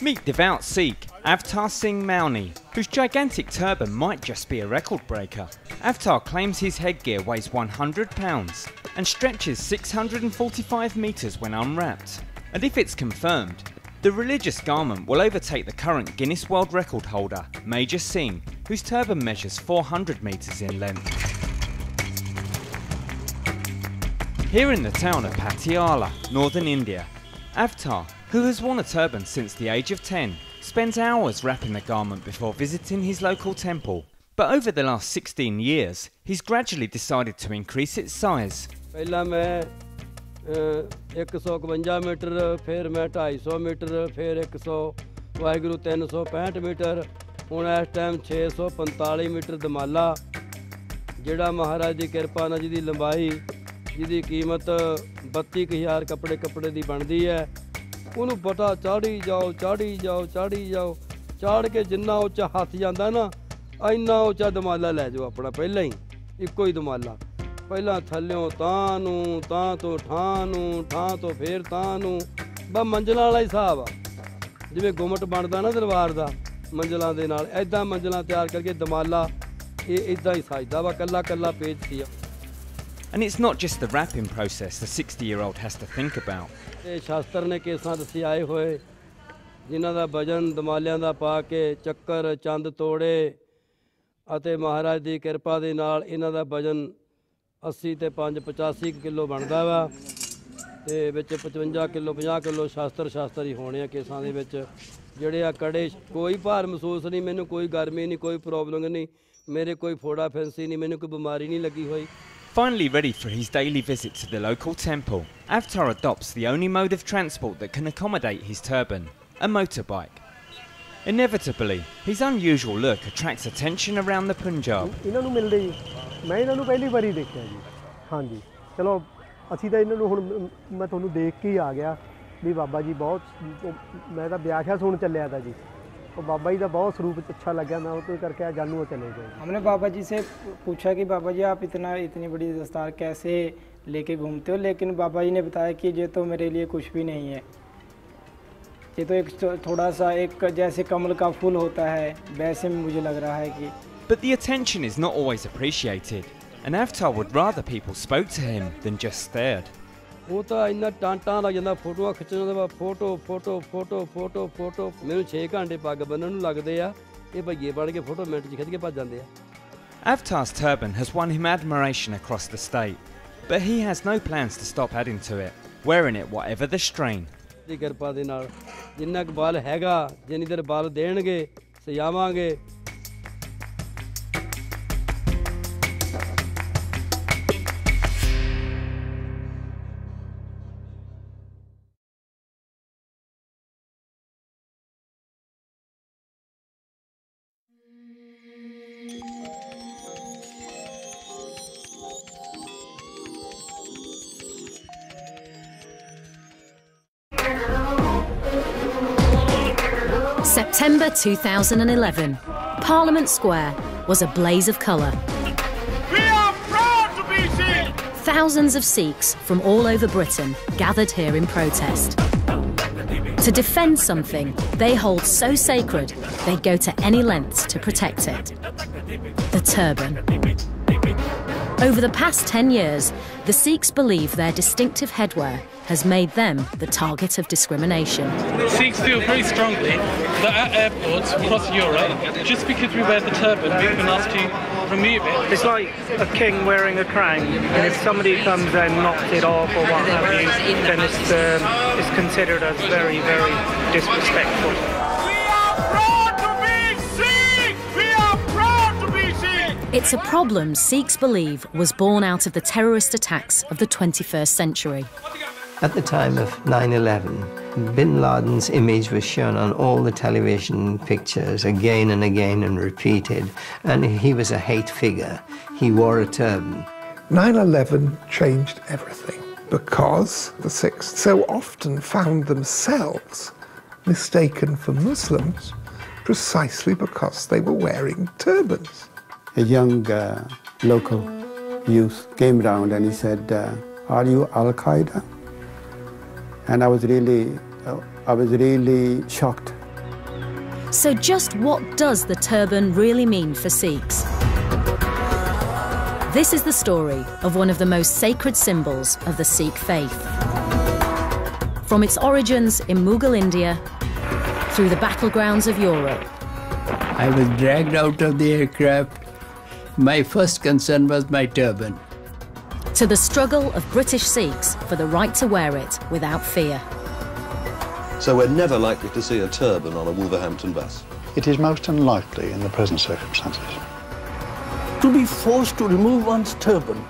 Meet devout Sikh Avtar Singh Mauni, whose gigantic turban might just be a record breaker. Avtar claims his headgear weighs 100 pounds and stretches 645 metres when unwrapped. And if it's confirmed, the religious garment will overtake the current Guinness World Record holder, Major Singh, whose turban measures 400 metres in length. Here in the town of Patiala, northern India, Avtar, who has worn a turban since the age of 10, spends hours wrapping the garment before visiting his local temple. But over the last 16 years, he's gradually decided to increase its size. ਪਹਿਲਾਂ ਮੈਂ 152 metre, ਫਿਰ ਮੈਂ 250 metre, ਫਿਰ 100 Waheguru 365 metre, ਹੁਣ ਇਸ time 645 metre ਦਮਾਲਾ, ਜਿਹੜਾ ਮਹਾਰਾਜ ਦੀ ਕਿਰਪਾ ਨਾਲ ਜਿਹਦੀ ਲੰਬਾਈ, ਜਿਹਦੀ ਕੀਮਤ 32,000 ਕੱਪੜੇ ਦੀ ਬਣਦੀ ਹੈ, ਉਹਨੂੰ ਪਤਾ ਚਾੜੀ ਜਾਓ, ਚਾੜ ਕੇ ਜਿੰਨਾ ਉੱਚਾ ਹੱਥ ਜਾਂਦਾ ਨਾ, ਇੰਨਾ ਉੱਚਾ ਦਮਾਲਾ ਲੈ ਜਾਓ ਆਪਣਾ ਪਹਿਲਾਂ ਹੀ, ਇੱਕੋ ਹੀ ਦਮਾਲਾ। ਪਹਿਲਾਂ ਥੱਲਿਓਂ ਤਾਂ ਨੂੰ, ਤਾਂ ਤੋਂ ਠਾਂ ਨੂੰ, ਠਾਂ ਤੋਂ ਫੇਰ ਤਾਂ ਨੂੰ, ਬਸ ਮੰਜ਼ਲਾਂ ਵਾਲਾ ਹਿਸਾਬ ਆ, ਜਿਵੇਂ ਗੁੰਮਟ ਬਣਦਾ ਨਾ ਦਰਬਾਰ ਦਾ ਮੰਜ਼ਲਾਂ ਦੇ ਨਾਲ, ਐਦਾਂ ਮੰਜ਼ਲਾਂ ਤਿਆਰ ਕਰਕੇ ਦਮਾਲਾ ਇਹ ਇੱਦਾਂ ਹੀ ਸਜਦਾ ਵਾ, ਕੱਲਾ ਪੇਜ ਸੀ ਆ। And it's not just the wrapping process the 60-year-old has to think about. ਇਹ ਸ਼ਾਸਤਰ ਨੇ ਕੇਸਾਂ ਦੱਸੇ ਆਏ ਹੋਏ, ਜਿਨ੍ਹਾਂ ਦਾ ਵਜਨ ਦਮਾਲਿਆਂ ਦਾ ਪਾ ਕੇ ਚੱਕਰ ਚੰਦ ਤੋੜੇ, ਅਤੇ ਮਹਾਰਾਜ ਦੀ ਕਿਰਪਾ ਦੇ ਨਾਲ ਇਹਨਾਂ ਦਾ ਵਜਨ 80 ਤੇ 5 85 ਕਿਲੋ ਬਣਦਾ ਵਾ, ਤੇ ਵਿੱਚ 55 ਕਿਲੋ 50 ਕਿਲੋ ਸ਼ਾਸਤਰ ਹੀ ਹੋਣੇ ਆ ਕੇਸਾਂ ਦੇ ਵਿੱਚ, ਜਿਹੜੇ ਆ ਕੜੇ। ਕੋਈ ਭਾਰ ਮਹਿਸੂਸ ਨਹੀਂ ਮੈਨੂੰ, ਕੋਈ ਗਰਮੀ ਨਹੀਂ, ਕੋਈ ਪ੍ਰੋਬਲਮ ਨਹੀਂ, ਮੇਰੇ ਕੋਈ ਫੋੜਾ ਫੈਂਸੀ ਨਹੀਂ, ਮੈਨੂੰ ਕੋਈ ਬਿਮਾਰੀ ਨਹੀਂ ਲੱਗੀ ਹੋਈ। Finally ready for his daily visit to the local temple, Avtar adopts the only mode of transport that can accommodate his turban, a motorbike. Inevitably, his unusual look attracts attention around the Punjab. ਇਹਨਾਂ ਨੂੰ ਮਿਲਦੇ ਜੀ, ਮੈਂ ਇਹਨਾਂ ਨੂੰ ਪਹਿਲੀ ਵਾਰੀ ਦੇਖਿਆ ਜੀ। ਹਾਂਜੀ, ਚਲੋ ਅਸੀਂ ਤਾਂ ਇਹਨਾਂ ਨੂੰ ਹੁਣ ਮੈਂ ਤੁਹਾਨੂੰ ਦੇਖ ਕੇ ਹੀ ਆ ਗਿਆ ਵੀ ਬਾਬਾ ਜੀ ਬਹੁਤ, ਮੈਂ ਤਾਂ ਵਿਆਖਿਆ ਸੁਣ ਚੱਲਿਆ था जी, तो बाबा जी का बहुत स्वरूप अच्छा लगा, मैं तो करके जानू वो चले गए। हमने बाबा जी से पूछा कि बाबा जी आप इतनी बड़ी दस्तार कैसे लेके घूमते हो, लेकिन बाबा जी ने बताया कि ये तो मेरे लिए कुछ भी नहीं है, ये तो एक थोड़ा सा एक जैसे कमल का फूल होता है वैसे में मुझे लग रहा है कि। But the attention is not always appreciated, and Avtar would rather people spoke to him than just stared. ਉਹ ਤਾਂ ਇੰਨਾ ਟਾਂਟਾਂ ਲੱਗ ਜਾਂਦਾ ਫੋਟੋਆਂ ਖਿੱਚਣ ਦਾ, ਫੋਟੋ ਮੈਨੂੰ 6 ਘੰਟੇ ਪੱਗ ਬੰਨਣ ਨੂੰ ਲੱਗਦੇ ਆ, ਇਹ ਭਈਏ ਬਣ ਕੇ ਫੋਟੋ ਮਿੰਟ 'ਚ ਖਿੱਚ ਕੇ ਭੱਜ ਜਾਂਦੇ ਆ। Avtar's turban has won him admiration across the state, but he has no plans to stop adding to it, wearing it whatever the strain. ਦੀ ਕਿਰਪਾ ਦੇ ਨਾਲ ਜਿੰਨਾ ਕੁ ਬਲ ਹੈਗਾ, ਜਿੰਨੀ ਦੇਰ ਬਲ ਦੇਣਗੇ ਸਜਾਵਾਂਗੇ। September 2011, Parliament Square was a blaze of colour. We are proud to be Sikh! Thousands of Sikhs from all over Britain gathered here in protest. To defend something they hold so sacred, they go to any lengths to protect it. The turban. Over the past 10 years, the Sikhs believe their distinctive headwear has made them the target of discrimination. Sikhs feel very strongly that at airports across Europe, just because we wear the turban, we've been asked to remove it. It's like a king wearing a crown, and if somebody comes and knocks it off or what have you, then it's considered as very, very disrespectful. It's a problem Sikhs believe was born out of the terrorist attacks of the 21st century. At the time of 9/11, Bin Laden's image was shown on all the television pictures again and again and repeated, and he was a hate figure. He wore a turban. 9/11 changed everything because the Sikhs so often found themselves mistaken for Muslims precisely because they were wearing turbans. A young local youth came round and he said, "Are you Al-Qaeda?" And I was really shocked. So just what does the turban really mean for Sikhs? This is the story of one of the most sacred symbols of the Sikh faith. From its origins in Mughal India, through the battlegrounds of Europe. I was dragged out of the aircraft. My first concern was my turban. To the struggle of British Sikhs for the right to wear it without fear. So we're never likely to see a turban on a Wolverhampton bus. It is most unlikely in the present circumstances. To be forced to remove one's turban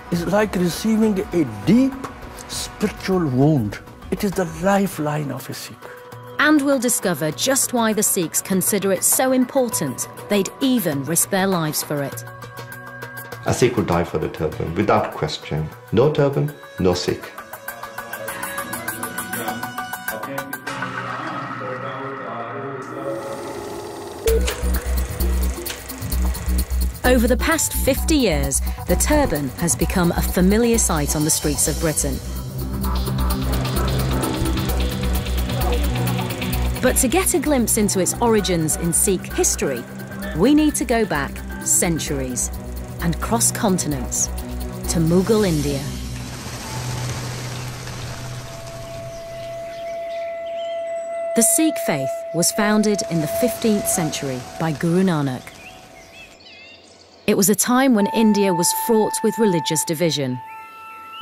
is like receiving a deep spiritual wound. It is the lifeline of a Sikh. And we'll discover just why the Sikhs consider it so important they'd even risk their lives for it. A Sikh would die for the turban, without question. No turban, no Sikh. Over the past 50 years, the turban has become a familiar sight on the streets of Britain. But to get a glimpse into its origins in Sikh history, we need to go back centuries and cross continents to Mughal India. The Sikh faith was founded in the 15th century by Guru Nanak. It was a time when India was fraught with religious division.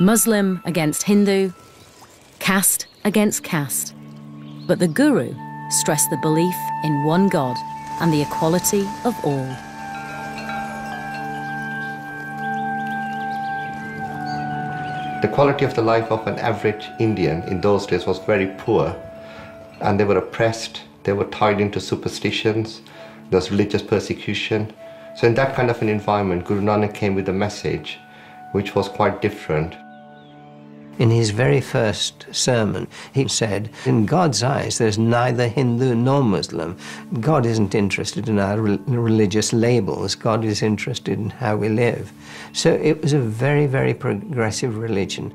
Muslim against Hindu, caste against caste. But the Guru stressed the belief in one God and the equality of all. The quality of the life of an average Indian in those days was very poor, and they were oppressed, they were tied into superstitions, there was religious persecution. So in that kind of an environment, Guru Nanak came with a message which was quite different. In his very first sermon, he said, in God's eyes, there's neither Hindu nor Muslim. God isn't interested in our religious labels. God is interested in how we live. So it was a very, very progressive religion.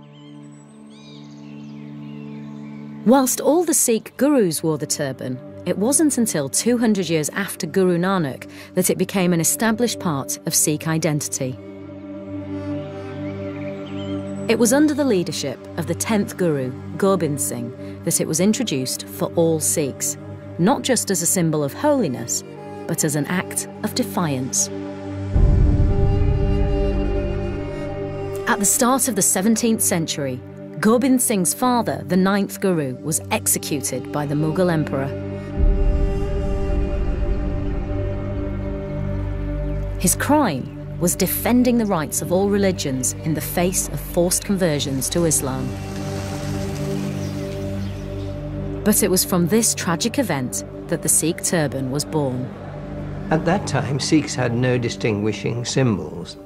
Whilst all the Sikh gurus wore the turban, it wasn't until 200 years after Guru Nanak that it became an established part of Sikh identity. It was under the leadership of the 10th Guru, Gobind Singh, that it was introduced for all Sikhs, not just as a symbol of holiness, but as an act of defiance. At the start of the 17th century, Gobind Singh's father, the 9th Guru, was executed by the Mughal emperor. His crime was defending the rights of all religions in the face of forced conversions to Islam. But it was from this tragic event that the Sikh turban was born. At that time, Sikhs had no distinguishing symbols.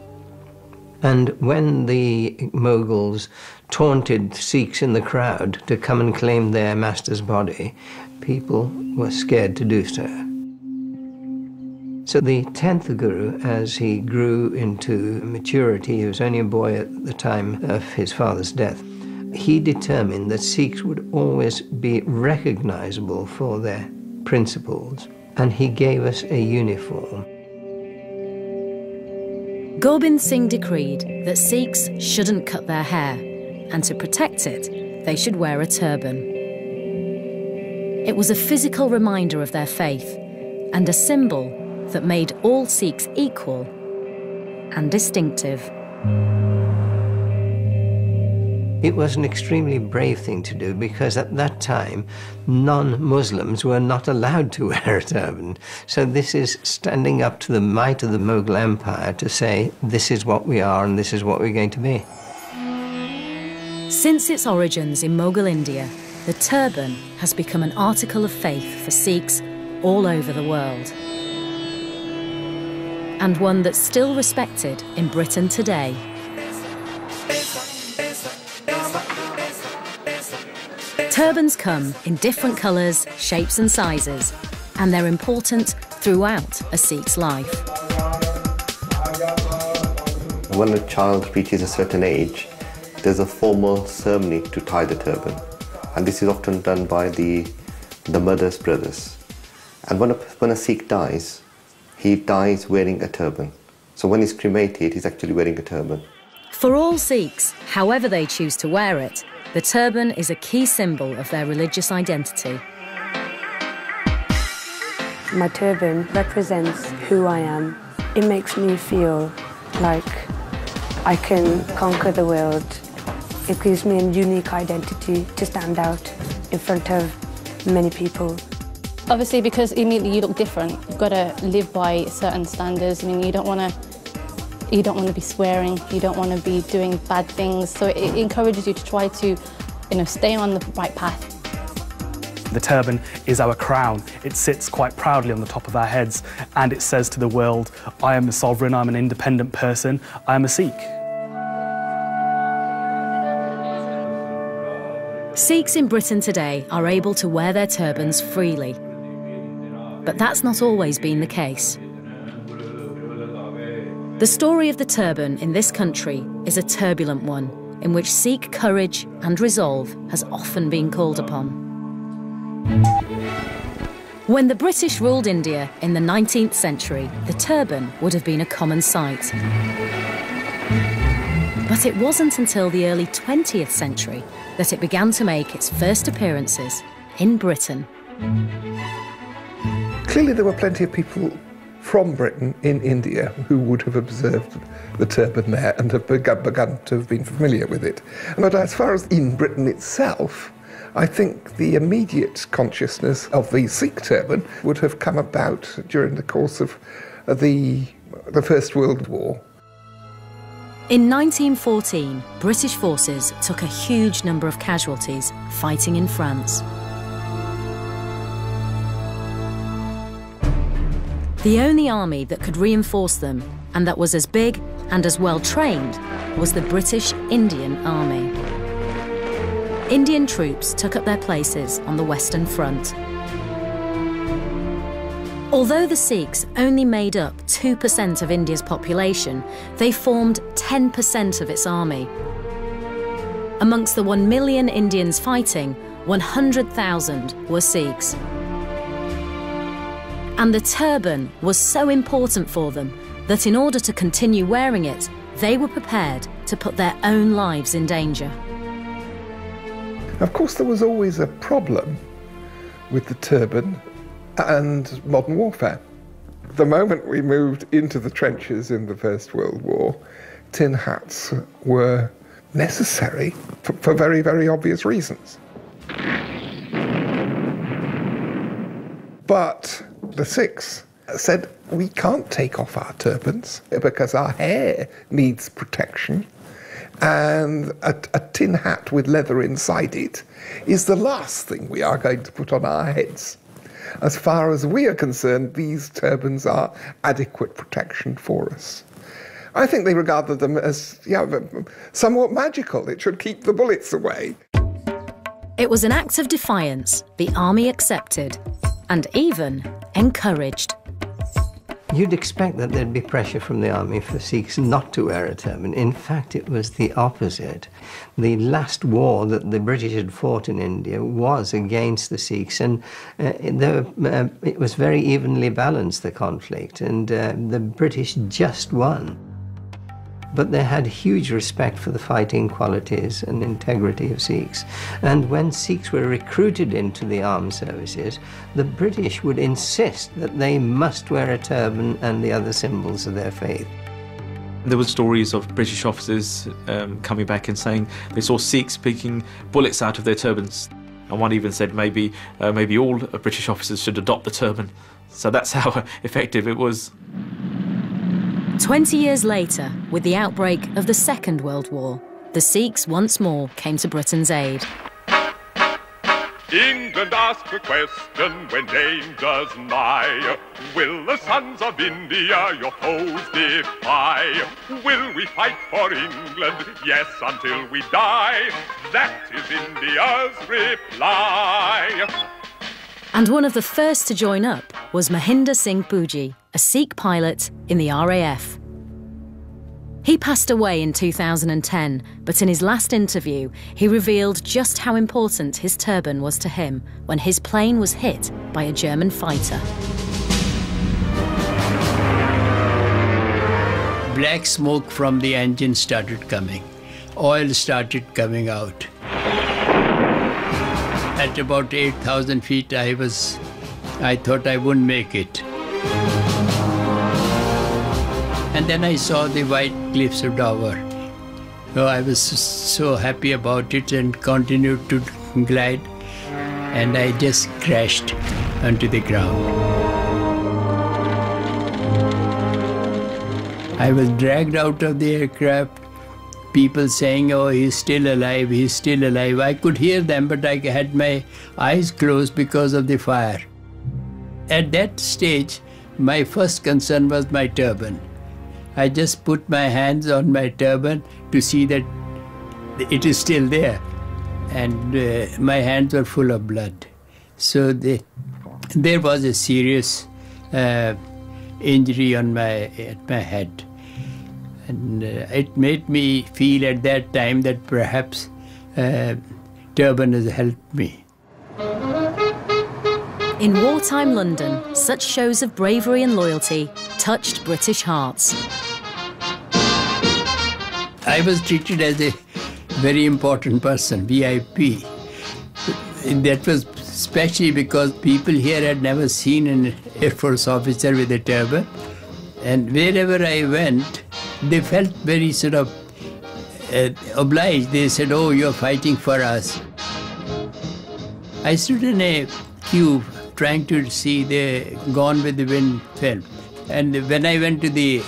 And when the Mughals taunted Sikhs in the crowd to come and claim their master's body, people were scared to do so. So the 10th Guru, as he grew into maturity, he was only a boy at the time of his father's death, he determined that Sikhs would always be recognizable for their principles, and he gave us a uniform. Gobind Singh decreed that Sikhs shouldn't cut their hair, and to protect it, they should wear a turban. It was a physical reminder of their faith, and a symbol that made all Sikhs equal and distinctive. It was an extremely brave thing to do because at that time, non-Muslims were not allowed to wear a turban. So this is standing up to the might of the Mughal Empire to say, this is what we are and this is what we're going to be. Since its origins in Mughal India, the turban has become an article of faith for Sikhs all over the world. And one that's still respected in Britain today. Turbans come in different colours, shapes and sizes, and they're important throughout a Sikh's life. When a child reaches a certain age, there's a formal ceremony to tie the turban. And this is often done by the mother's brothers. And when a Sikh dies, he dies wearing a turban. So when he's cremated, he's actually wearing a turban. For all Sikhs, however they choose to wear it, the turban is a key symbol of their religious identity. My turban represents who I am. It makes me feel like I can conquer the world. It gives me a unique identity to stand out in front of many people. Obviously, because immediately you look different, you've got to live by certain standards. I mean, you don't want to be swearing, you don't want to be doing bad things. So it encourages you to try to, stay on the right path. The turban is our crown. It sits quite proudly on the top of our heads, and it says to the world, I am a sovereign, I'm an independent person, I am a Sikh. Sikhs in Britain today are able to wear their turbans freely. But that's not always been the case. The story of the turban in this country is a turbulent one, in which Sikh courage and resolve has often been called upon. When the British ruled India in the 19th century, the turban would have been a common sight. But it wasn't until the early 20th century that it began to make its first appearances in Britain. Clearly there were plenty of people from Britain in India who would have observed the turban there and have begun to have been familiar with it. But as far as in Britain itself, I think the immediate consciousness of the Sikh turban would have come about during the course of the First World War. In 1914, British forces took a huge number of casualties fighting in France. The only army that could reinforce them, and that was as big and as well trained, was the British Indian Army. Indian troops took up their places on the Western Front. Although the Sikhs only made up 2% of India's population, they formed 10% of its army. Amongst the 1 million Indians fighting, 100,000 were Sikhs. And the turban was so important for them that in order to continue wearing it, they were prepared to put their own lives in danger. Of course, there was always a problem with the turban and modern warfare. The moment we moved into the trenches in the First World War, tin hats were necessary for very, very obvious reasons. But the Sikhs said, we can't take off our turbans because our hair needs protection, and a tin hat with leather inside it is the last thing we are going to put on our heads. As far as we are concerned, these turbans are adequate protection for us. I think they regarded them as somewhat magical. It should keep the bullets away. It was an act of defiance the army accepted and even encouraged. You'd expect that there'd be pressure from the army for Sikhs not to wear a turban. In fact, it was the opposite. The last war that the British had fought in India was against the Sikhs, and it was very evenly balanced, the conflict, and the British just won. But they had huge respect for the fighting qualities and integrity of Sikhs. And when Sikhs were recruited into the armed services, the British would insist that they must wear a turban and the other symbols of their faith. There were stories of British officers coming back and saying they saw Sikhs picking bullets out of their turbans. And one even said maybe all British officers should adopt the turban. So that's how effective it was. 20 years later, with the outbreak of the Second World War, the Sikhs once more came to Britain's aid. England asks a question when dangers nigh. Will the sons of India your foes defy? Will we fight for England? Yes, until we die. That is India's reply. And one of the first to join up was Mahinder Singh Puji, a Sikh pilot in the RAF. He passed away in 2010, but in his last interview, he revealed just how important his turban was to him when his plane was hit by a German fighter. Black smoke from the engine started coming. Oil started coming out. At about 8,000 feet, I thought I wouldn't make it. And then I saw the white cliffs of Dover. So I was so happy about it and continued to glide. And I just crashed onto the ground. I was dragged out of the aircraft. People saying, oh, he's still alive, he's still alive. I could hear them, but I had my eyes closed because of the fire. At that stage, my first concern was my turban. I just put my hands on my turban to see that it is still there. And my hands were full of blood. So there was a serious injury on at my head. And it made me feel at that time that perhaps turban has helped me. In wartime London, such shows of bravery and loyalty touched British hearts. I was treated as a very important person, VIP. That was especially because people here had never seen an Air Force officer with a turban. And wherever I went, they felt very sort of obliged. They said, oh, you're fighting for us. I stood in a queue trying to see the Gone with the Wind film. And when I went to the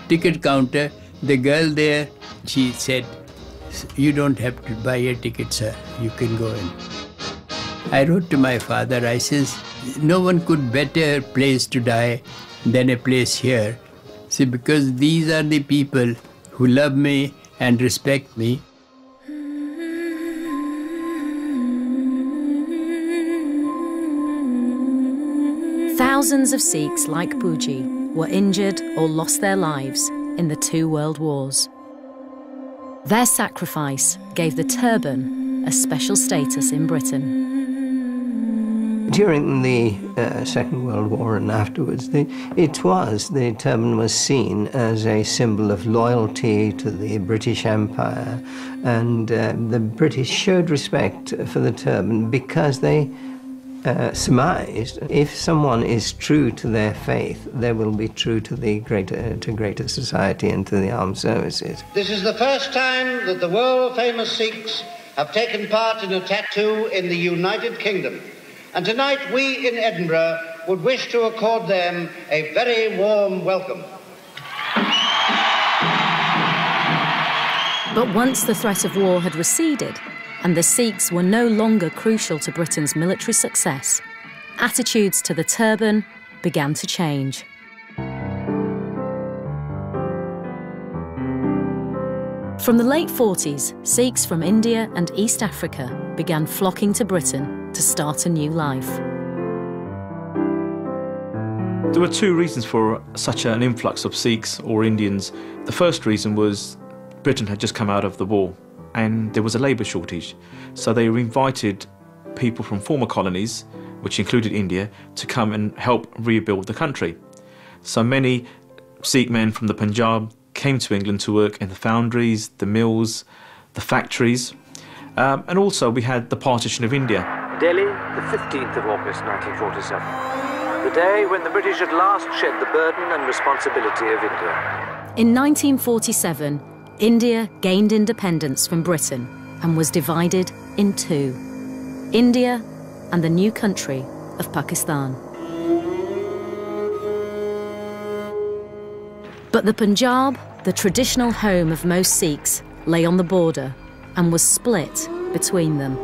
ticket counter, the girl there, she said, you don't have to buy a ticket, sir. You can go in. I wrote to my father, I says, no one could better place to die than a place here. See, because these are the people who love me and respect me. Thousands of Sikhs like Pooji were injured or lost their lives in the 2 world wars. Their sacrifice gave the turban a special status in Britain. During the Second World War and afterwards, the turban was seen as a symbol of loyalty to the British Empire, and the British showed respect for the turban because they surmised if someone is true to their faith, they will be true to the greater society and to the armed services. This is the first time that the world-famous Sikhs have taken part in a tattoo in the United Kingdom. And tonight we in Edinburgh would wish to accord them a very warm welcome. But once the threat of war had receded and the Sikhs were no longer crucial to Britain's military success, attitudes to the turban began to change. From the late 40s, Sikhs from India and East Africa began flocking to Britain to start a new life. There were 2 reasons for such an influx of Sikhs or Indians. The first reason was Britain had just come out of the war and there was a labour shortage. So they invited people from former colonies, which included India, to come and help rebuild the country. So many Sikh men from the Punjab came to England to work in the foundries, the mills, the factories, and also we had the partition of India. Delhi, the 15th of August 1947, the day when the British at last shed the burden and responsibility of India. In 1947, India gained independence from Britain and was divided in 2, India and the new country of Pakistan. But the Punjab, the traditional home of most Sikhs, lay on the border and was split between them.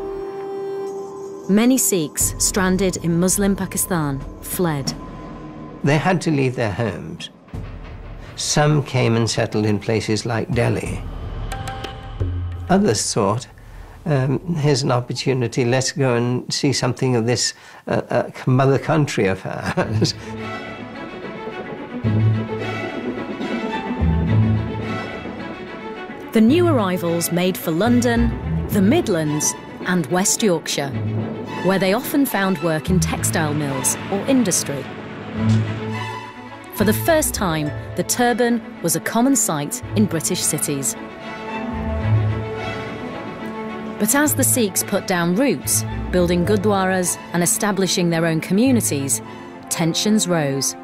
Many Sikhs stranded in Muslim Pakistan fled. They had to leave their homes. Some came and settled in places like Delhi. Others thought, here's an opportunity, let's go and see something of this mother country of ours. The new arrivals made for London, the Midlands and West Yorkshire, where they often found work in textile mills or industry. For the first time, the turban was a common sight in British cities. But as the Sikhs put down roots, building gurdwaras and establishing their own communities, tensions rose.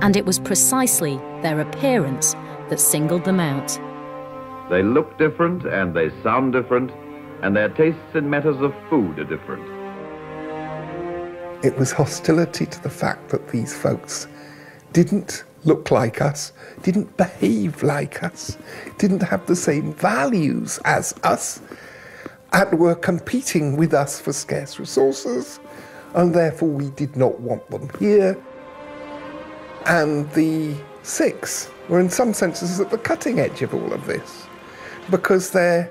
And it was precisely their appearance that singled them out. They look different and they sound different, and their tastes in matters of food are different. It was hostility to the fact that these folks didn't look like us, didn't behave like us, didn't have the same values as us, and were competing with us for scarce resources, and therefore we did not want them here. And the Sikhs were in some senses at the cutting edge of all of this, because their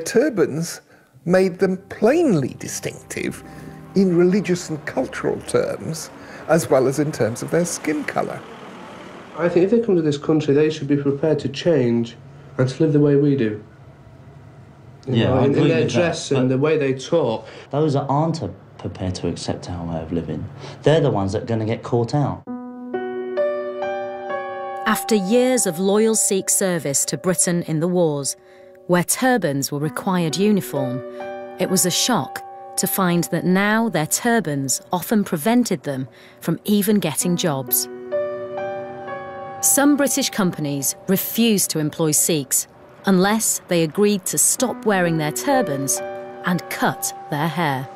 turbans made them plainly distinctive in religious and cultural terms, as well as in terms of their skin colour. I think if they come to this country, they should be prepared to change and to live the way we do. In their dress and the way they talk. Those that aren't prepared to accept our way of living, they're the ones that are going to get caught out. After years of loyal Sikh service to Britain in the wars, where turbans were required uniform, it was a shock to find that now their turbans often prevented them from even getting jobs. Some British companies refused to employ Sikhs unless they agreed to stop wearing their turbans and cut their hair.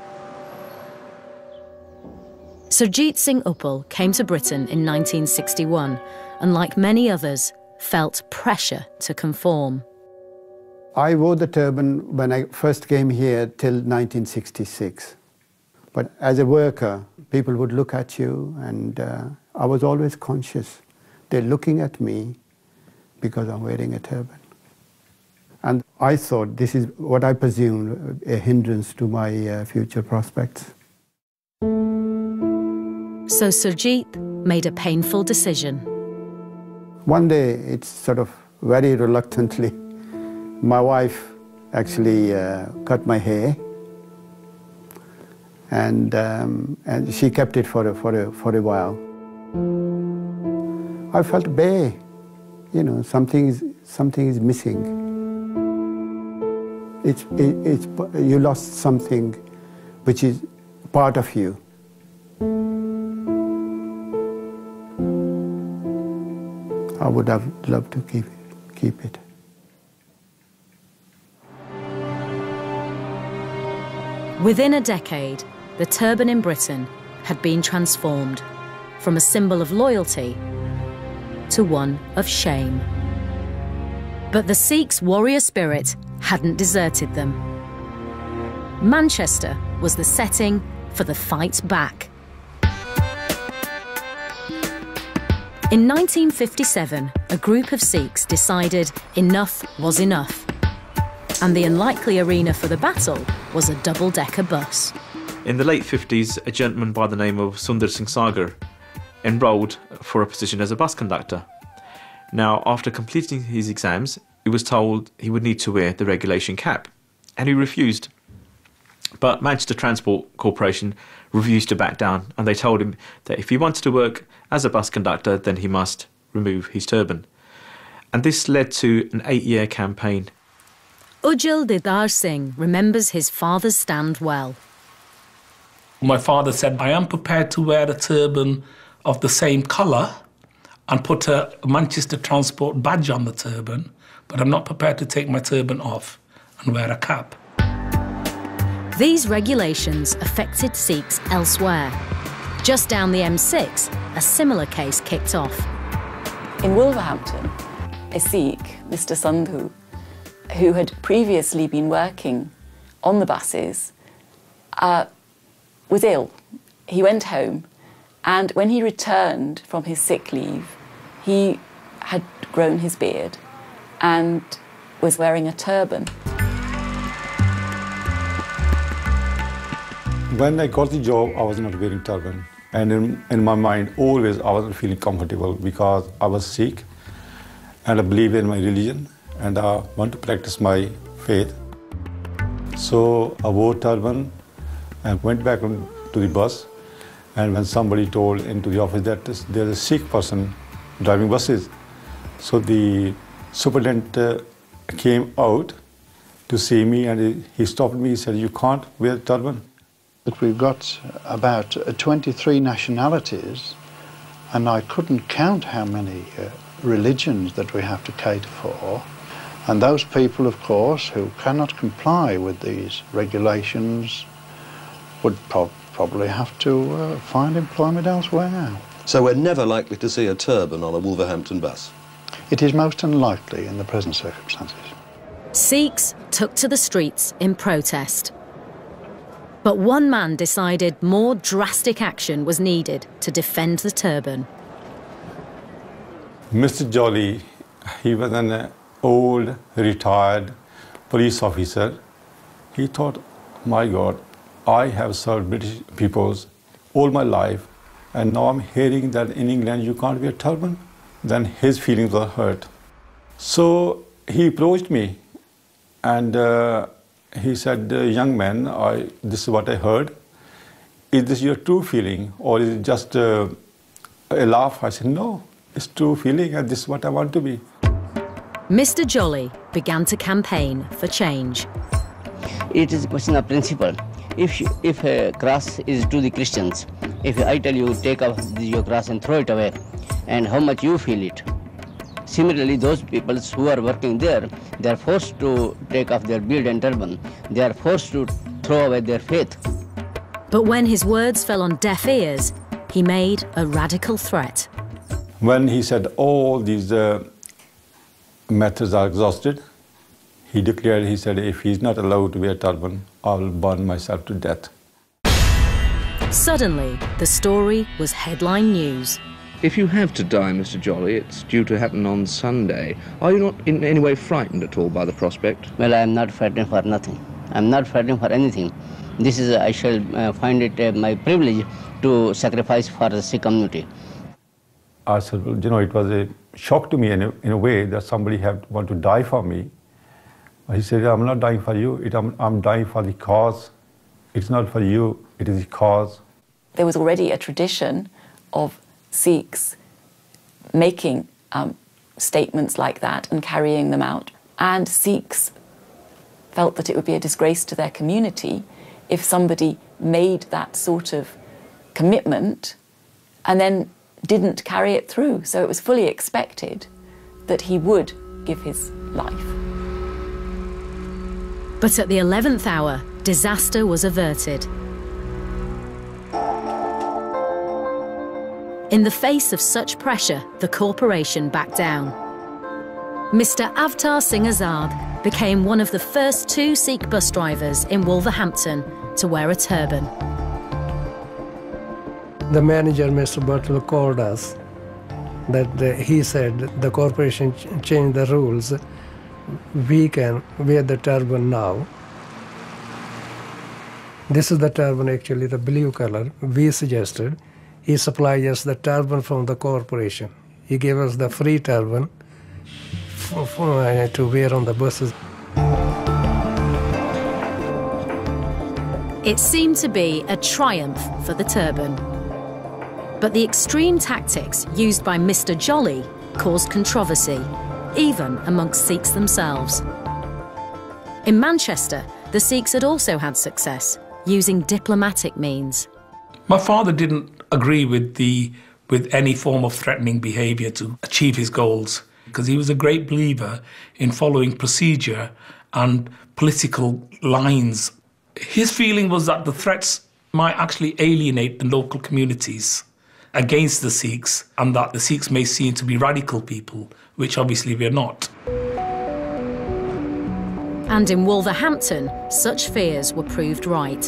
Surjit Singh Uppal came to Britain in 1961 and, like many others, felt pressure to conform. I wore the turban when I first came here till 1966. But as a worker, people would look at you, and I was always conscious. They're looking at me because I'm wearing a turban. And I thought this is what I presumed a hindrance to my future prospects. So Surjit made a painful decision. One day, it's sort of very reluctantly, my wife actually cut my hair, and she kept it for a while. I felt bare, you know, something is missing. You lost something which is part of you. I would have loved to keep it. Within a decade, the turban in Britain had been transformed from a symbol of loyalty to one of shame. But the Sikhs' warrior spirit hadn't deserted them. Manchester was the setting for the fight back. In 1957, a group of Sikhs decided enough was enough, and the unlikely arena for the battle was a double-decker bus. In the late 50s, a gentleman by the name of Sundar Singh Sagar enrolled for a position as a bus conductor. Now, after completing his exams, he was told he would need to wear the regulation cap, and he refused. But Manchester Transport Corporation refused to back down, and they told him that if he wanted to work as a bus conductor, then he must remove his turban. And this led to an 8-year campaign. Ujjal Didar Singh remembers his father's stand well. My father said, I am prepared to wear a turban of the same colour and put a Manchester Transport badge on the turban, but I'm not prepared to take my turban off and wear a cap. These regulations affected Sikhs elsewhere. Just down the M6, a similar case kicked off. In Wolverhampton, a Sikh, Mr. Sandhu, who had previously been working on the buses, was ill. He went home, and when he returned from his sick leave, he had grown his beard and was wearing a turban. When I got the job, I was not wearing turban. And in my mind, always I wasn't feeling comfortable because I was Sikh and I believe in my religion. and I want to practice my faith. So I wore turban and went back to the bus, and when somebody told into the office that there's a Sikh person driving buses, so the superintendent came out to see me, and he stopped me. He said, "You can't wear a turban." But we've got about 23 nationalities, and I couldn't count how many religions that we have to cater for. And those people, of course, who cannot comply with these regulations would probably have to find employment elsewhere. So we're never likely to see a turban on a Wolverhampton bus? It is most unlikely in the present circumstances. Sikhs took to the streets in protest. But one man decided more drastic action was needed to defend the turban. Mr. Jolly, he was an old, retired police officer. He thought, my God, I have served British peoples all my life, and now I'm hearing that in England you can't wear turban. Then his feelings were hurt. So he approached me, and he said, young man, this is what I heard. Is this your true feeling, or is it just a laugh? I said, no, it's true feeling, and this is what I want to be. Mr. Jolly began to campaign for change. It is a question of principle. If a cross is to the Christians, if I tell you take off your cross and throw it away, and how much you feel it. Similarly, those people who are working there, they are forced to take off their beard and turban. They are forced to throw away their faith. But when his words fell on deaf ears, he made a radical threat. When he said all these methods are exhausted, he declared, he said, if he's not allowed to wear turban, I will burn myself to death. Suddenly, the story was headline news. If you have to die, Mr. Jolly, it's due to happen on Sunday. Are you not in any way frightened at all by the prospect? Well, I am not frightened for nothing. I am not frightened for anything. This is, I shall find it my privilege to sacrifice for the Sikh community. I said, well, you know, it was a shock to me in a way that somebody want to die for me. He said, I'm not dying for you, I'm dying for the cause. It's not for you, it is the cause. There was already a tradition of Sikhs making statements like that and carrying them out. And Sikhs felt that it would be a disgrace to their community if somebody made that sort of commitment and then didn't carry it through. So it was fully expected that he would give his life. But at the 11th hour, disaster was averted. In the face of such pressure, the corporation backed down. Mr. Avtar Singh Azad became one of the first 2 Sikh bus drivers in Wolverhampton to wear a turban. The manager, Mr. Butler, called us that he said the corporation changed the rules. We can wear the turban now. This is the turban, actually, the blue color we suggested. He supplied us the turban from the corporation. He gave us the free turban to wear on the buses. It seemed to be a triumph for the turban. But the extreme tactics used by Mr. Jolly caused controversy, even amongst Sikhs themselves. In Manchester, the Sikhs had also had success, using diplomatic means. My father didn't agree with any form of threatening behaviour to achieve his goals, because he was a great believer in following procedure and political lines. His feeling was that the threats might actually alienate the local communities against the Sikhs, and that the Sikhs may seem to be radical people, which obviously we're not. And in Wolverhampton, such fears were proved right.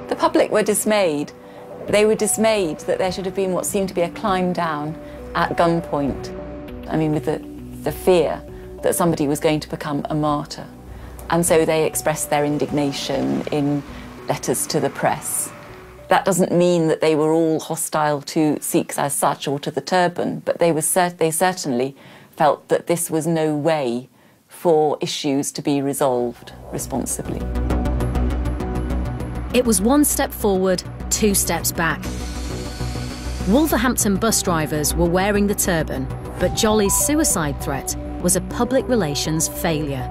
The public were dismayed. They were dismayed that there should have been what seemed to be a climb down at gunpoint. I mean, with the fear that somebody was going to become a martyr. And so they expressed their indignation in letters to the press. That doesn't mean that they were all hostile to Sikhs as such or to the turban, but they certainly felt that this was no way for issues to be resolved responsibly. It was one step forward, two steps back. Wolverhampton bus drivers were wearing the turban, but Jolly's suicide threat was a public relations failure.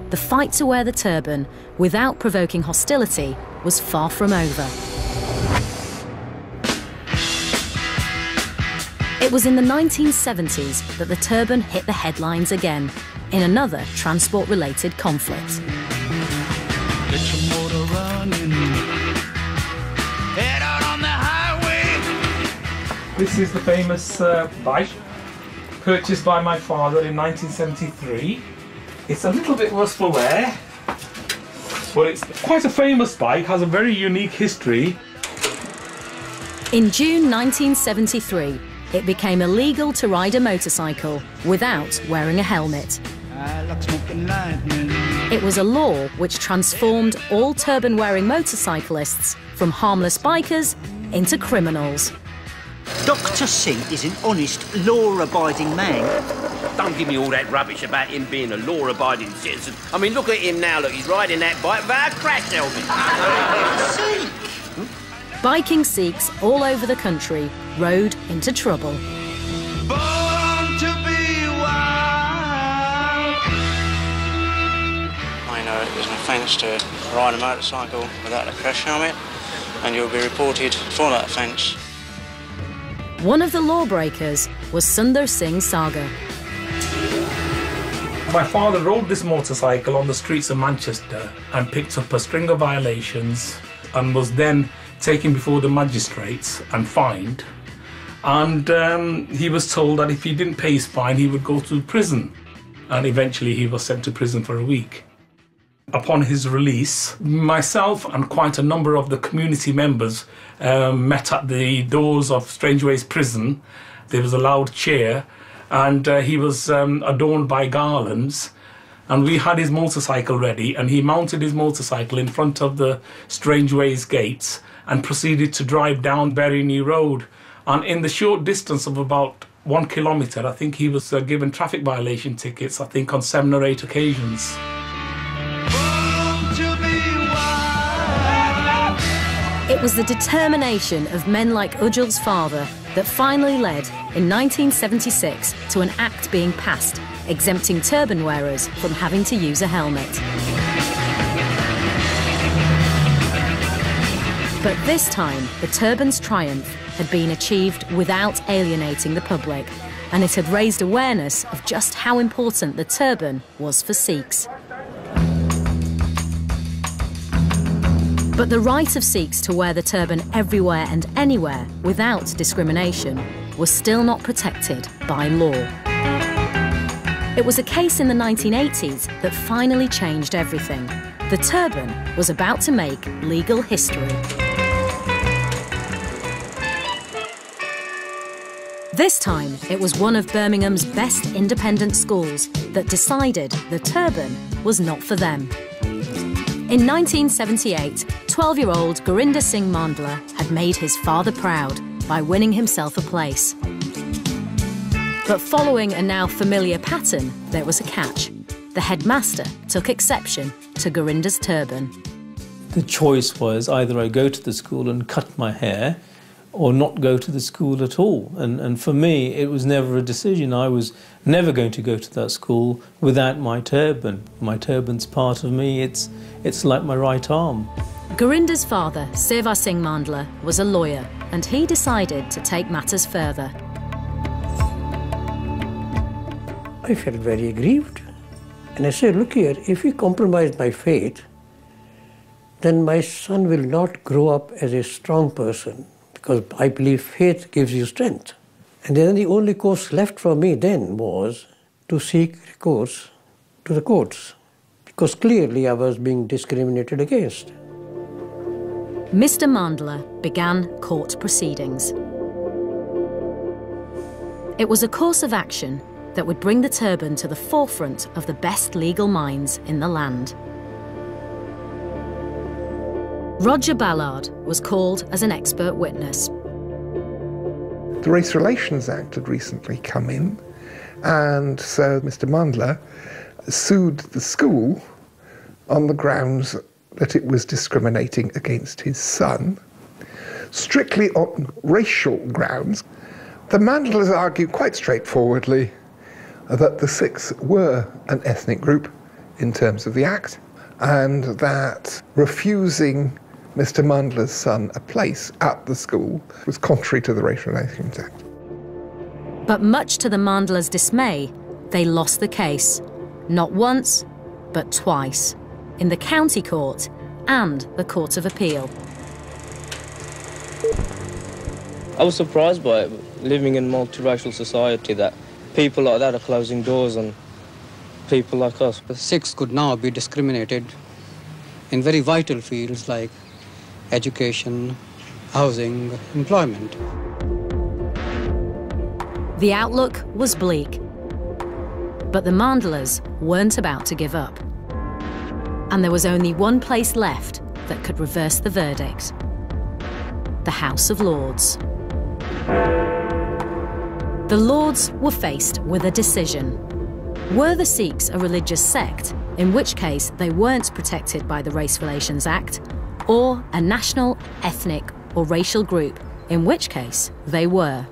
The fight to wear the turban without provoking hostility was far from over. It was in the 1970s that the turban hit the headlines again, in another transport-related conflict. Get your motor running. Head out on the highway. This is the famous bike purchased by my father in 1973. It's a little bit worse for wear, but it's quite a famous bike, has a very unique history. In June 1973, it became illegal to ride a motorcycle without wearing a helmet. It was a law which transformed all turban-wearing motorcyclists from harmless bikers into criminals. Dr. Seat is an honest, law-abiding man. Don't give me all that rubbish about him being a law-abiding citizen. I mean, look at him now, look, he's riding that bike without a crash helmet. Biking Sikhs all over the country rode into trouble. Born to be wild. I know it is an offence to ride a motorcycle without a crash helmet, and you'll be reported for that offence. One of the lawbreakers was Sundar Singh Sagar. My father rode this motorcycle on the streets of Manchester and picked up a string of violations and was then taken before the magistrates and fined. And he was told that if he didn't pay his fine, he would go to prison. And eventually he was sent to prison for a week. Upon his release, myself and quite a number of the community members met at the doors of Strangeways prison. There was a loud cheer, and he was adorned by garlands. And we had his motorcycle ready, and he mounted his motorcycle in front of the Strangeways gates and proceeded to drive down Bury New Road. And in the short distance of about 1 kilometre, I think he was given traffic violation tickets, I think on 7 or 8 occasions. It was the determination of men like Ujjal's father that finally led, in 1976, to an act being passed exempting turban wearers from having to use a helmet. But this time, the turban's triumph had been achieved without alienating the public, and it had raised awareness of just how important the turban was for Sikhs. But the right of Sikhs to wear the turban everywhere and anywhere without discrimination was still not protected by law. It was a case in the 1980s that finally changed everything. The turban was about to make legal history. This time, it was one of Birmingham's best independent schools that decided the turban was not for them. In 1978, 12-year-old Gurinder Singh Mandla had made his father proud by winning himself a place. But following a now familiar pattern, there was a catch. The headmaster took exception to Gurinder's turban. The choice was either I go to the school and cut my hair or not go to the school at all. And for me, it was never a decision. I was never going to go to that school without my turban. My turban's part of me. It's like my right arm. Gurinder's father, Seva Singh Mandla, was a lawyer, and he decided to take matters further. I felt very aggrieved. And I said, look here, if you compromise my faith, then my son will not grow up as a strong person, because I believe faith gives you strength. And then the only course left for me then was to seek recourse to the courts, because clearly I was being discriminated against. Mr. Mandla began court proceedings. It was a course of action that would bring the turban to the forefront of the best legal minds in the land. Roger Ballard was called as an expert witness. The Race Relations Act had recently come in, And so Mr. Mandla sued the school on the grounds that it was discriminating against his son, strictly on racial grounds. The Mandlas argue quite straightforwardly that the Sikhs were an ethnic group in terms of the Act, and that refusing Mr. Mandla's son a place at the school was contrary to the Racial Relations Act. But much to the Mandlas' dismay, they lost the case. Not once, but twice. In the county court and the Court of Appeal. I was surprised by it, living in a multiracial society, that people like that are closing doors on people like us. The Sikhs could now be discriminated in very vital fields like education, housing, employment. The outlook was bleak. But the Mandlas weren't about to give up. And there was only one place left that could reverse the verdict: the House of Lords. The Lords were faced with a decision. Were the Sikhs a religious sect, in which case they weren't protected by the Race Relations Act, or a national, ethnic or racial group, in which case they were?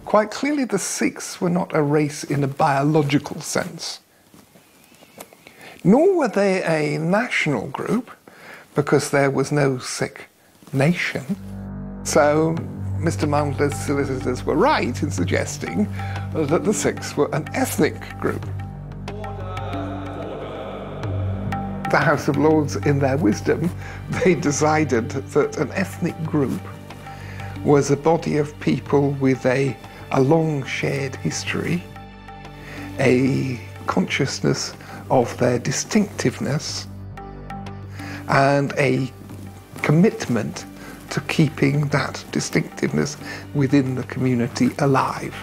Quite clearly the Sikhs were not a race in a biological sense. Nor were they a national group, because there was no Sikh nation. So Mr. Mandla's solicitors were right in suggesting that the Sikhs were an ethnic group. The House of Lords, in their wisdom, they decided that an ethnic group was a body of people with a long shared history, a consciousness of their distinctiveness, and a commitment to keeping that distinctiveness within the community alive.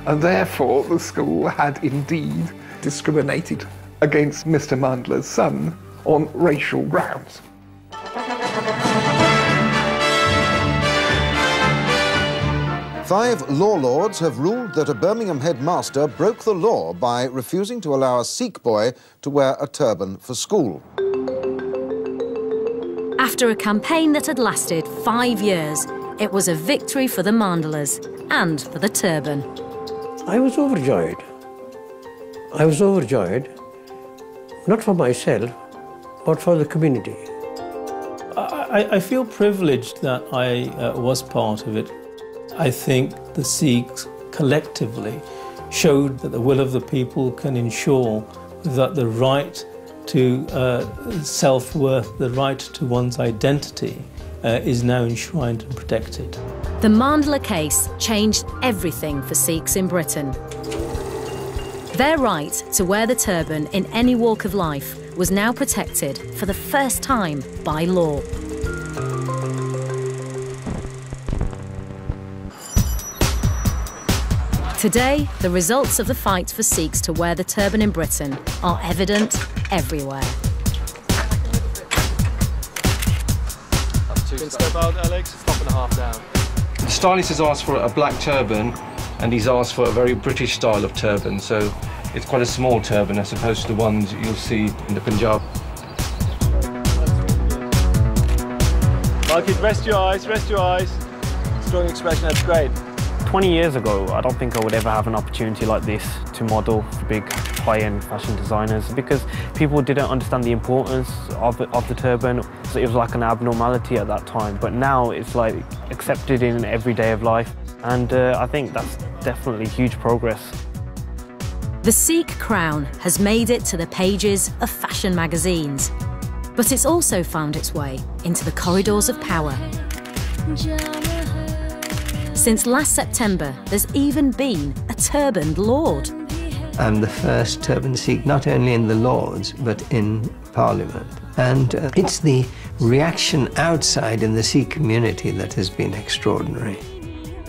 And therefore the school had indeed discriminated against Mr. Mandla's son on racial grounds. Five law lords have ruled that a Birmingham headmaster broke the law by refusing to allow a Sikh boy to wear a turban for school. After a campaign that had lasted 5 years, it was a victory for the Mandlas and for the turban. I was overjoyed. I was overjoyed, not for myself, but for the community. I feel privileged that I was part of it. I think the Sikhs collectively showed that the will of the people can ensure that the right to self-worth, the right to one's identity, is now enshrined and protected. The Mandla case changed everything for Sikhs in Britain. Their right to wear the turban in any walk of life was now protected for the first time by law. Today, the results of the fight for Sikhs to wear the turban in Britain are evident everywhere. Good step out, Alex. Stop and a half down. The stylist has asked for a black turban, and he's asked for a very British style of turban, so it's quite a small turban as opposed to the ones you'll see in the Punjab. Marky, rest your eyes, rest your eyes. Strong expression, that's great. 20 years ago, I don't think I would ever have an opportunity like this to model for big high-end fashion designers, because people didn't understand the importance of the turban. So it was like an abnormality at that time, but now it's like accepted in every day of life, and I think that's definitely huge progress. The Sikh crown has made it to the pages of fashion magazines, but it's also found its way into the corridors of power. Since last September, there's even been a turbaned lord. I'm the first turban Sikh, not only in the Lords, but in Parliament. And it's the reaction outside in the Sikh community that has been extraordinary.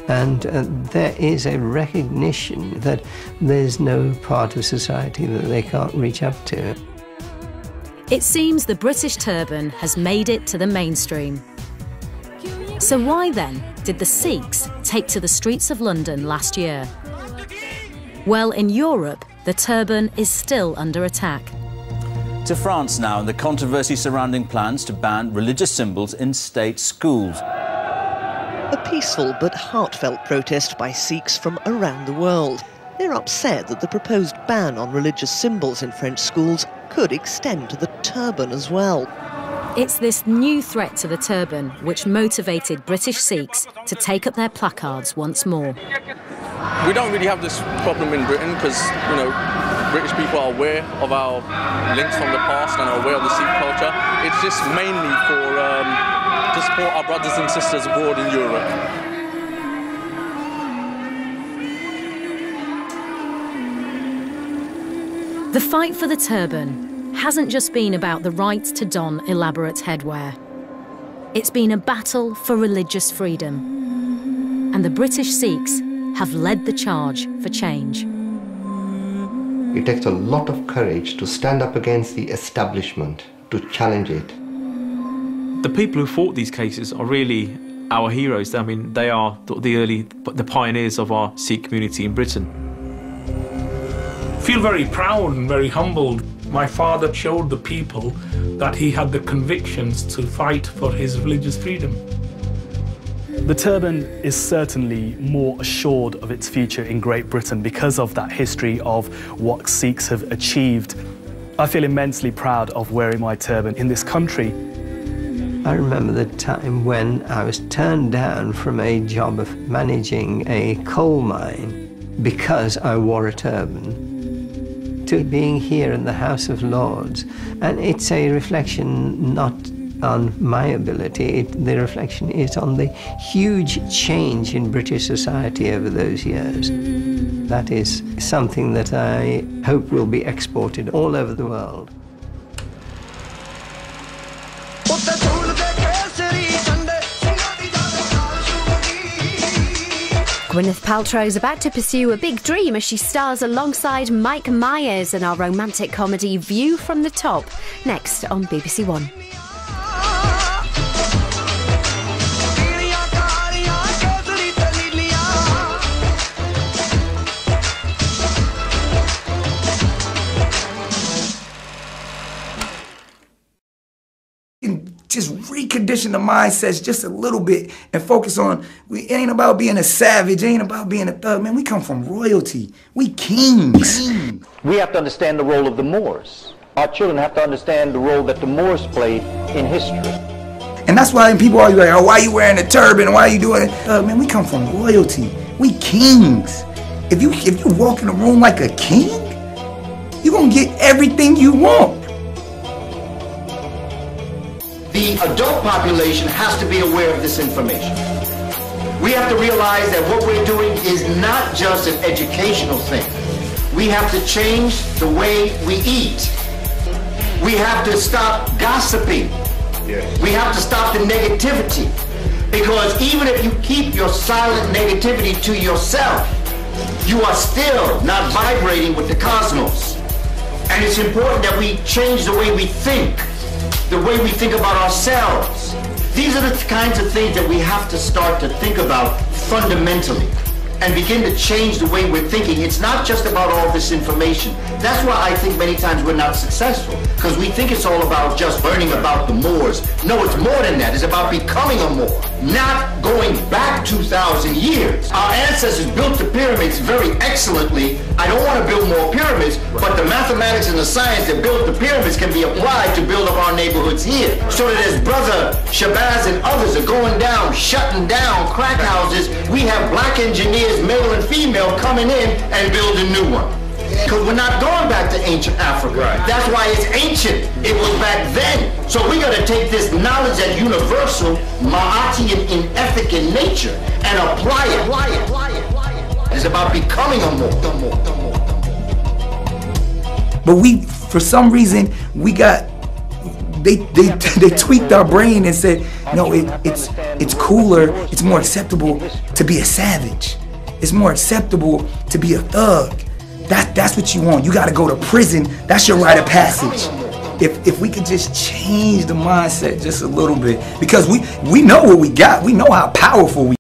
And there is a recognition that there's no part of society that they can't reach up to. It seems the British turban has made it to the mainstream. So why then did the Sikhs take to the streets of London last year? Well, in Europe, the turban is still under attack. To France now, and the controversy surrounding plans to ban religious symbols in state schools. A peaceful but heartfelt protest by Sikhs from around the world. They're upset that the proposed ban on religious symbols in French schools could extend to the turban as well. It's this new threat to the turban which motivated British Sikhs to take up their placards once more. We don't really have this problem in Britain because, you know, British people are aware of our links from the past and are aware of the Sikh culture. It's just mainly for to support our brothers and sisters abroad in Europe. The fight for the turban hasn't just been about the right to don elaborate headwear. It's been a battle for religious freedom. And the British Sikhs have led the charge for change. It takes a lot of courage to stand up against the establishment, to challenge it. The people who fought these cases are really our heroes. I mean, they are the pioneers of our Sikh community in Britain. I feel very proud and very humbled. My father showed the people that he had the convictions to fight for his religious freedom. The turban is certainly more assured of its future in Great Britain because of that history of what Sikhs have achieved. I feel immensely proud of wearing my turban in this country. I remember the time when I was turned down from a job of managing a coal mine because I wore a turban, to being here in the House of Lords. And it's a reflection not on my ability, the reflection is on the huge change in British society over those years. That is something that I hope will be exported all over the world. Gwyneth Paltrow is about to pursue a big dream as she stars alongside Mike Myers in our romantic comedy View from the Top, next on BBC One. Just recondition the mindsets just a little bit and focus on, it ain't about being a savage, it ain't about being a thug, man. We come from royalty. We kings. We have to understand the role of the Moors. Our children have to understand the role that the Moors played in history. And that's why people always like, oh, why are you wearing a turban? Why are you doing it? Man, we come from royalty. We kings. If you walk in a room like a king, you're gonna get everything you want. The adult population has to be aware of this information. We have to realize that what we're doing is not just an educational thing. We have to change the way we eat. We have to stop gossiping. Yes. We have to stop the negativity. Because even if you keep your silent negativity to yourself, you are still not vibrating with the cosmos. And it's important that we change the way we think. The way we think about ourselves. These are the kinds of things that we have to start to think about fundamentally and begin to change the way we're thinking. It's not just about all this information. That's why I think many times we're not successful, because we think it's all about just learning about the Moors. No, it's more than that. It's about becoming a Moor, not going back 2,000 years. Our ancestors built the pyramids very excellently. I don't want to build more pyramids, but the mathematics and the science that built the pyramids can be applied to build up our neighborhoods here. So that as Brother Shabazz and others are going down, shutting down crack houses, we have black engineers, male and female, coming in and building new one. Because we're not going back to ancient Africa. Right. That's why it's ancient. It was back then. So we got to take this knowledge that's universal, Ma'ati in ethic and nature, and apply it. It's about becoming a Moor. But we, for some reason, we got, they tweaked our brain and said, no, it's cooler, it's more acceptable to be a savage. It's more acceptable to be a thug. That's what you want. You got to go to prison. That's your rite of passage. If we could just change the mindset just a little bit, because we know what we got. We know how powerful we